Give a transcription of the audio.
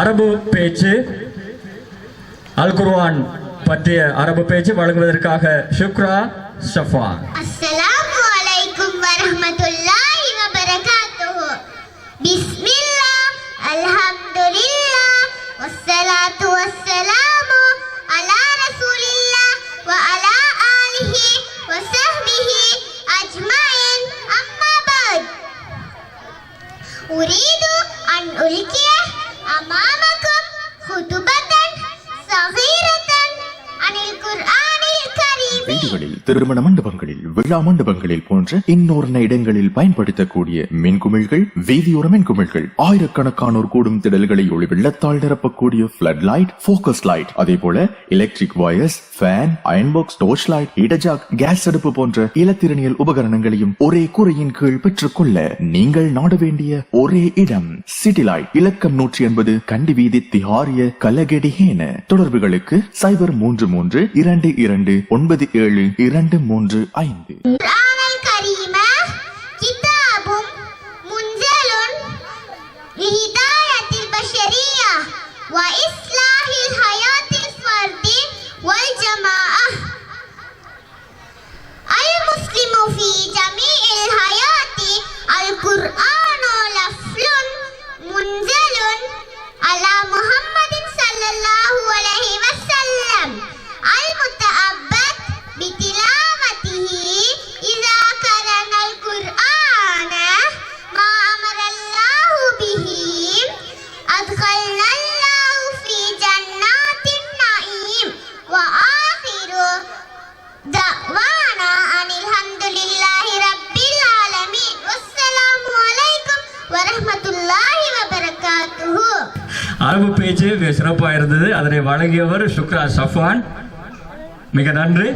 அரபு பேச்சு அல் குர்ஆன் பற்றிய அரபு பேச்சு வழங்குவதற்காக ஷுக்ரா ஷஃபான். அஸ்ஸலாமு அலைக்கும் வரஹ்மத்துல்லாஹி வபரகாத்துஹு. பிஸ்மில்லாஹ், அல்ஹம்துலில்லாஹ், வஸ்ஸலாத்து வஸ்ஸலாமு அலா ரசூலில்லாஹ் வ அலா ஆலிஹி வ ஸஹ்பிஹி அஜ்மஈன். அம்மா பஅத். உரீது அன் உல்கிய அமாமக்கும் குதுபத்தன் ஸகீரத்தன் அனில் குர்ஆனில் கரீம். வீடுகளில், திருமண மண்டபங்களில், விழா மண்டபங்களில் போன்ற இன்னொரு இடங்களில் பயன்படுத்தக்கூடிய மின்குமிழ்கள், வீதியோர மின்குமிழ்கள், ஆயிரக்கணக்கானோர் கூடும் திடல்களை ஒளி வெள்ளத்தால் நிரப்பக்கூடிய பிளட் லைட், போக்கஸ் லைட், அதே போல electric wires, fan, iron box, torch light, இடஜாக், கேஸ் அடுப்பு போன்ற இலத்திரனியல் உபகரணங்களையும் ஒரே கூரையின் கீழ் பெற்றுக் கொள்ள நீங்கள் நாட வேண்டிய ஒரே இடம் சிட்டி லைட். இலக்கம் 180 கண்டி வீதி, திஹாரிய, கலகெடிஹேன. தொடர்புகளுக்கு 0332297235. குர்ஆனுல் கரீம கிதாபும் முன்ஸலுன் லிஹிதாயத்தில் பஷரிய்யா வ இஸ்லாஹில் ஹயாத்தில் ஃபர்தி வல் ஜமாஅஹ். அல் முஸ்லிமு ஃபீ ஜமீஇல் ஹயாத்தி அல் குர்ஆனு லஃப்லுன் முன்ஸலுன் அலா முஹம்மதின் ஸல்லல்லாஹு அலைஹி வஸல்லம். அல் முத்தஅப்பத் பிதிலாவத்திஹி இதா கரனல் குர்ஆன மா அமரல்லாஹு பிஹி அத்கல்னல்லாஹு ஃபீ ஜன்னாத்தின் நஈம். வ ஆகிரு தஅவானா அனில் ஹம்துலில்லாஹி ரப்பில் ஆலமீன். வஸ்ஸலாமு அலைக்கும் வரஹ்மத்துல்லாஹி வபரகாத்துஹு. அரபு பேச்சு மிக சிறப்பாக இருந்தது. அதனை வழங்கியவர் ஷுக்ரா ஷஃபான். மிக நன்றி.